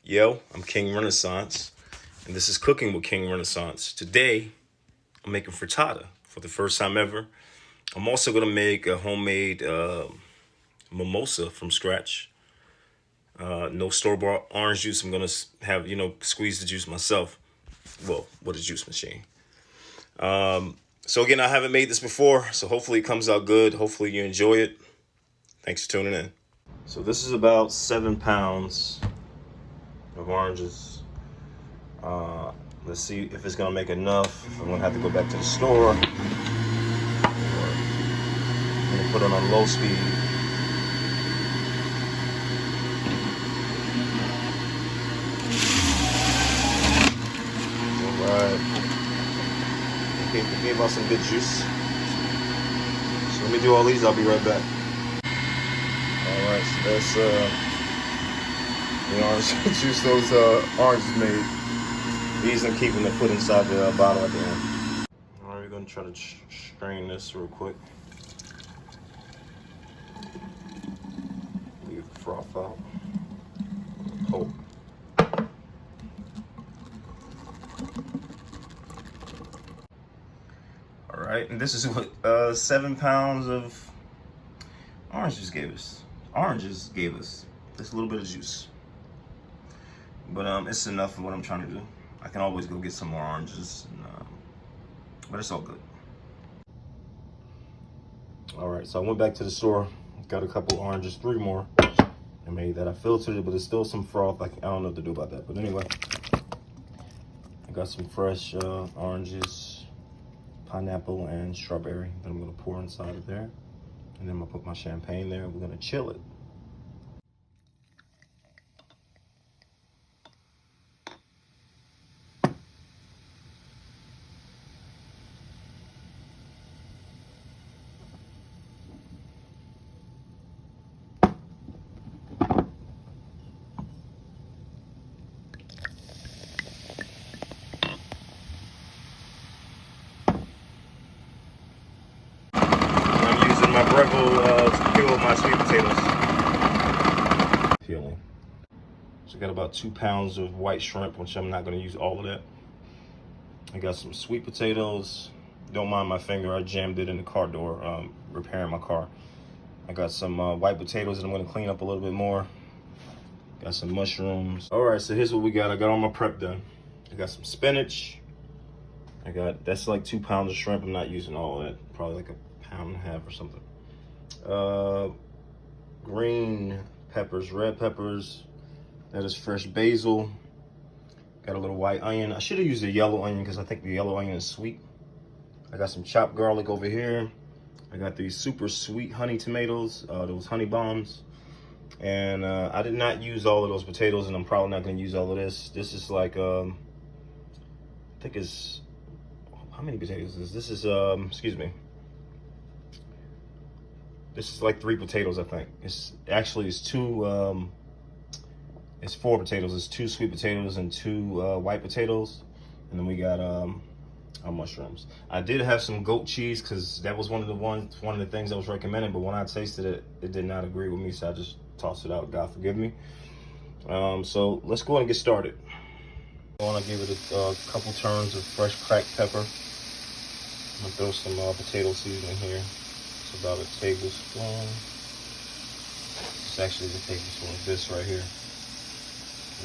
Yo, I'm King Renaissance, and this is Cooking with King Renaissance. Today, I'm making frittata for the first time ever. I'm also gonna make a homemade mimosa from scratch. No store-bought orange juice. I'm gonna have squeeze the juice myself. Well, with a juice machine. So again, I haven't made this before, so hopefully it comes out good. Hopefully you enjoy it. Thanks for tuning in. So this is about 7 pounds of oranges. Uh, let's see if it's gonna make enough. I'm gonna have to go back to the store. I'm gonna put it on low speed. Alright. It gave out some good juice. So let me do all these, I'll be right back. Alright, so that's the orange juice those oranges made. These I'm keeping to put inside the bottle at the end. Alright, we're gonna try to strain this real quick. Leave the froth out. Oh. Alright, and this is what 7 pounds of oranges gave us. Just a little bit of juice. But it's enough for what I'm trying to do. I can always go get some more oranges, but it's all good. Alright, so I went back to the store, got a couple oranges, 3 more. I made that. I filtered it, but there's still some froth. I don't know what to do about that. But anyway, I got some fresh oranges, pineapple, and strawberry that I'm gonna pour inside of there. And then I'm gonna put my champagne there. We're gonna chill it. I'm using my Breville to peel my sweet potatoes. Peeling. So I got about 2 pounds of white shrimp, which I'm not gonna use all of that. I got some sweet potatoes. Don't mind my finger, I jammed it in the car door, repairing my car. I got some white potatoes that I'm gonna clean up a little bit more. Got some mushrooms. All right, so here's what we got. I got all my prep done. I got some spinach. That's like 2 pounds of shrimp. I'm not using all of that. Probably like a pound and a half or something. Green peppers, red peppers. That is fresh basil. Got a little white onion. I should have used a yellow onion because I think the yellow onion is sweet. I got some chopped garlic over here. I got these super sweet honey tomatoes, those honey bombs. And I did not use all of those potatoes, and I'm probably not going to use all of this. This is like, I think it's, how many potatoes is this? This is, excuse me. This is like 3 potatoes, I think. It's 4 potatoes. It's 2 sweet potatoes and 2 white potatoes. And then we got our mushrooms. I did have some goat cheese because that was one of the things that was recommended, but when I tasted it, it did not agree with me, so I just tossed it out. God forgive me. So let's go ahead and get started. I want to give it a couple turns of fresh cracked pepper. I'm gonna throw some potato seasoning here. It's about a tablespoon. It's actually the tablespoon of this right here.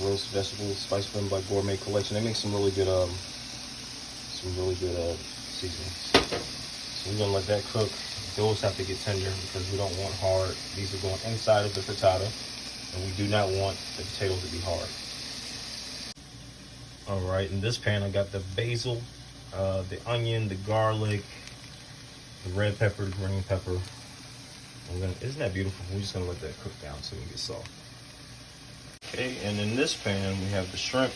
Roast vegetables, Spice Blend by Gourmet Collection. They make some really good seasonings. So we're gonna let that cook. Those have to get tender because we don't want hard. These are going inside of the frittata, and we do not want the potatoes to be hard. All right, in this pan I got the basil, the onion, the garlic, the red pepper, the green pepper. Isn't that beautiful? We're just gonna let that cook down so it gets soft. Okay, and in this pan we have the shrimp,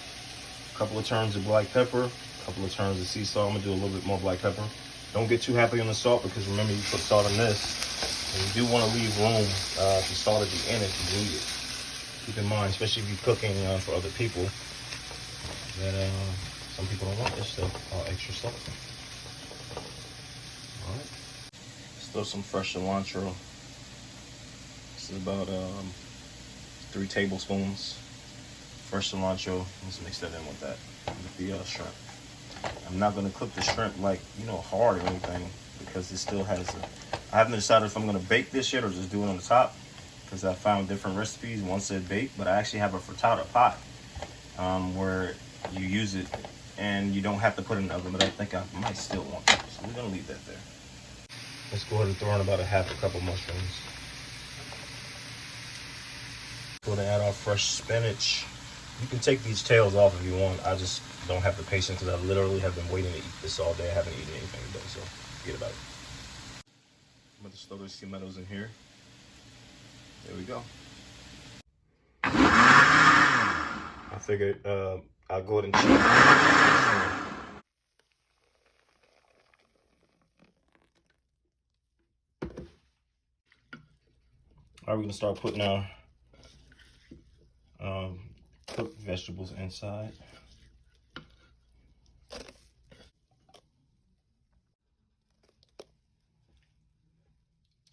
a couple of turns of black pepper, a couple of turns of sea salt. I'm gonna do a little bit more black pepper. Don't get too happy on the salt because remember you put salt in this, and you do want to leave room to salt at the end if you need it. Keep in mind, especially if you're cooking for other people, that some people don't want this stuff, extra salt. All right, let's throw some fresh cilantro. This is about 3 tablespoons. fresh cilantro. Let's mix that in with that, with the shrimp. I'm not gonna cook the shrimp like, hard or anything, because it still has I haven't decided if I'm gonna bake this yet or just do it on the top, because I found different recipes. One said bake, but I actually have a frittata pot where you use it and you don't have to put it in the oven, but I think I might still want that. So we're gonna leave that there. Let's go ahead and throw in about a half a cup of mushrooms. Go ahead and add our fresh spinach. You can take these tails off if you want. I just don't have the patience because I literally have been waiting to eat this all day. I haven't eaten anything today, so forget about it. I'm going to throw those tomatoes in here. There we go. I figured I'll go ahead and check. All right, we're going to start putting our cooked vegetables inside.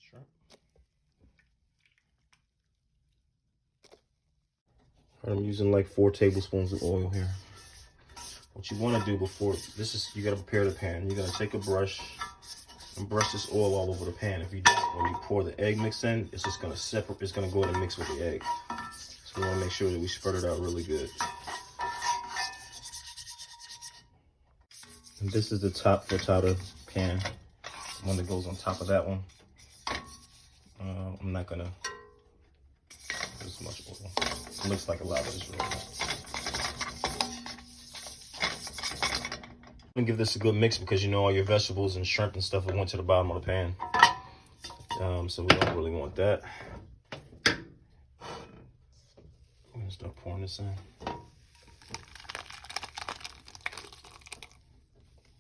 Sure. I'm using like 4 tablespoons of oil here. What you want to do before this is, you got to prepare the pan. You're going to take a brush and brush this oil all over the pan. If you don't, when you pour the egg mix in, it's just going to separate. It's going to go in and mix with the egg. So we want to make sure that we spread it out really good. And this is the top frittata pan, the one that goes on top of that one. I'm not going to put as much oil. It looks like a lot, but it's really not. I'm gonna give this a good mix because all your vegetables and shrimp and stuff went to the bottom of the pan. So we don't really want that. I'm gonna start pouring this in.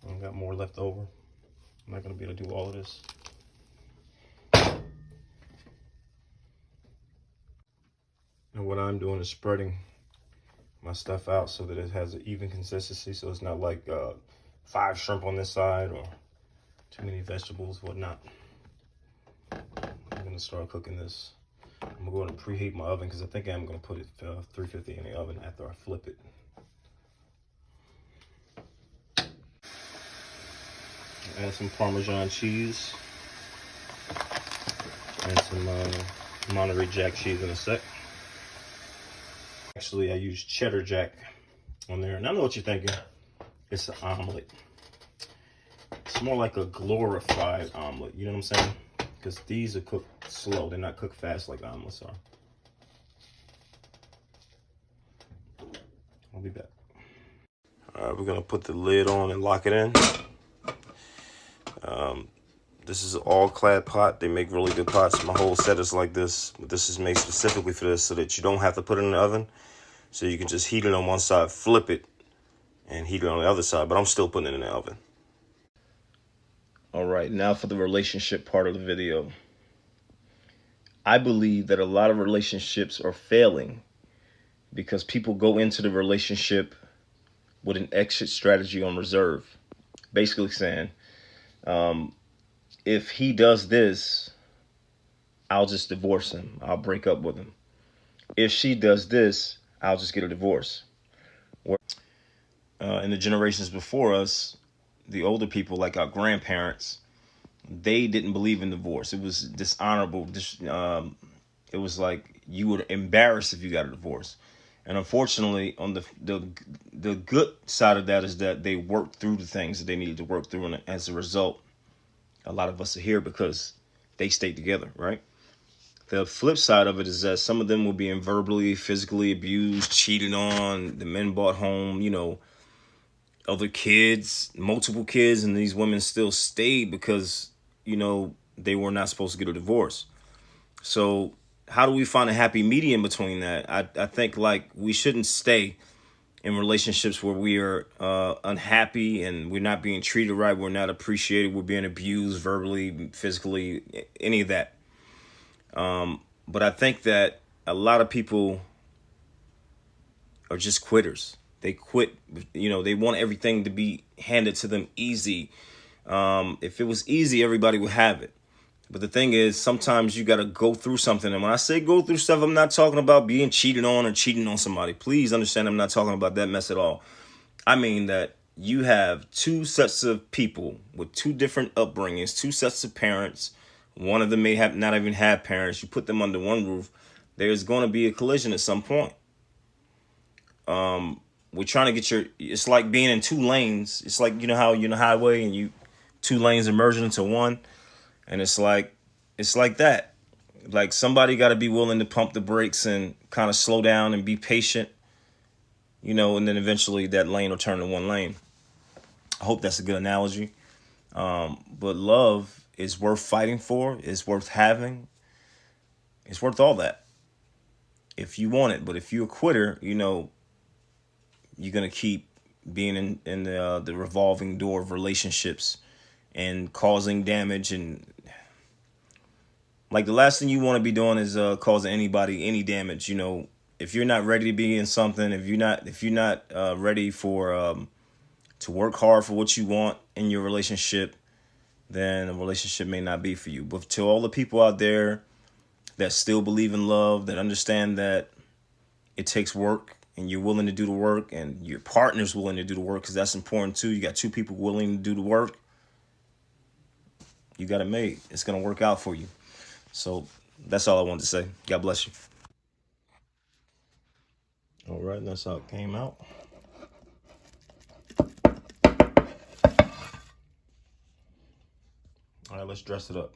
I got more left over. I'm not gonna be able to do all of this. And what I'm doing is spreading my stuff out so that it has an even consistency, so it's not like 5 shrimp on this side or too many vegetables, whatnot. I'm gonna start cooking this. I'm gonna go ahead and preheat my oven because I think I'm gonna put it 350 in the oven after I flip it. Add some Parmesan cheese and some Monterey Jack cheese in a sec. Actually, I use cheddar jack on there, and I know what you're thinking. It's an omelet. It's more like a glorified omelet, you know what I'm saying? Because these are cooked slow. They're not cooked fast like omelets are. I'll be back. All right, we're gonna put the lid on and lock it in. This is an all-clad pot. They make really good pots. My whole set is like this. But this is made specifically for this so that you don't have to put it in the oven. So you can just heat it on one side, flip it, and heat it on the other side. But I'm still putting it in the oven. All right, now for the relationship part of the video. I believe that a lot of relationships are failing because people go into the relationship with an exit strategy on reserve. Basically saying, if he does this, I'll just divorce him. I'll break up with him. If she does this, I'll just get a divorce. In the generations before us, the older people, like our grandparents, they didn't believe in divorce. It was dishonorable. It was like you were embarrassed if you got a divorce. And unfortunately, on the good side of that is that they worked through the things that they needed to work through, and as a result, a lot of us are here because they stayed together, right? The flip side of it is that some of them were being verbally, physically abused, cheated on. The men brought home, other kids, multiple kids, and these women still stayed because, they were not supposed to get a divorce. So how do we find a happy medium between that? I think like we shouldn't stay in relationships where we are unhappy and we're not being treated right, we're not appreciated, we're being abused verbally, physically, any of that. But I think that a lot of people are just quitters. They quit, they want everything to be handed to them easy. If it was easy, everybody would have it. But the thing is, sometimes you got to go through something. And when I say go through stuff, I'm not talking about being cheated on or cheating on somebody. Please understand, I'm not talking about that mess at all. I mean that you have two sets of people with two different upbringings, two sets of parents. One of them may have not even have parents. You put them under one roof. There's going to be a collision at some point. We're trying to get it's like being in two lanes. It's like, you know how you're in the highway and you two lanes are merging into one. And it's like that. Like somebody got to be willing to pump the brakes and kind of slow down and be patient, and then eventually that lane will turn to one lane. I hope that's a good analogy. But love is worth fighting for. It's worth having. It's worth all that if you want it. But if you're a quitter, you're gonna keep being in the revolving door of relationships and causing damage. And like the last thing you want to be doing is causing anybody any damage. If you're not ready to be in something, if you're not ready for to work hard for what you want in your relationship, then a relationship may not be for you. But to all the people out there that still believe in love, that understand that it takes work and you're willing to do the work and your partner's willing to do the work, because that's important too. You got two people willing to do the work. You got it made. It's going to work out for you. So that's all I wanted to say. God bless you. All right, that's how it came out. All right, let's dress it up.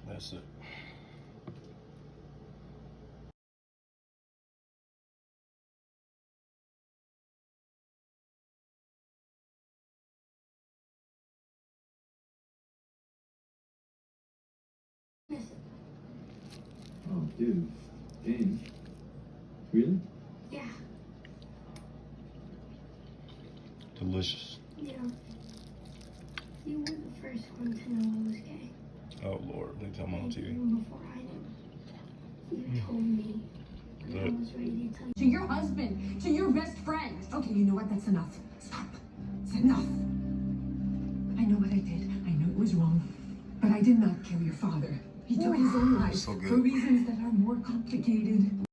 That's it. Oh, dude. Dang. Really? Yeah. Delicious. Yeah. You were the first one to know I was gay. Oh, Lord. They tell me on TV. Even before I knew. You told me. And I was ready to tell you. To your husband, to your best friend. Okay, you know what? That's enough. Stop. It's enough. I know what I did. I know it was wrong. But I did not kill your father. He took his own life So good. for reasons that are more complicated.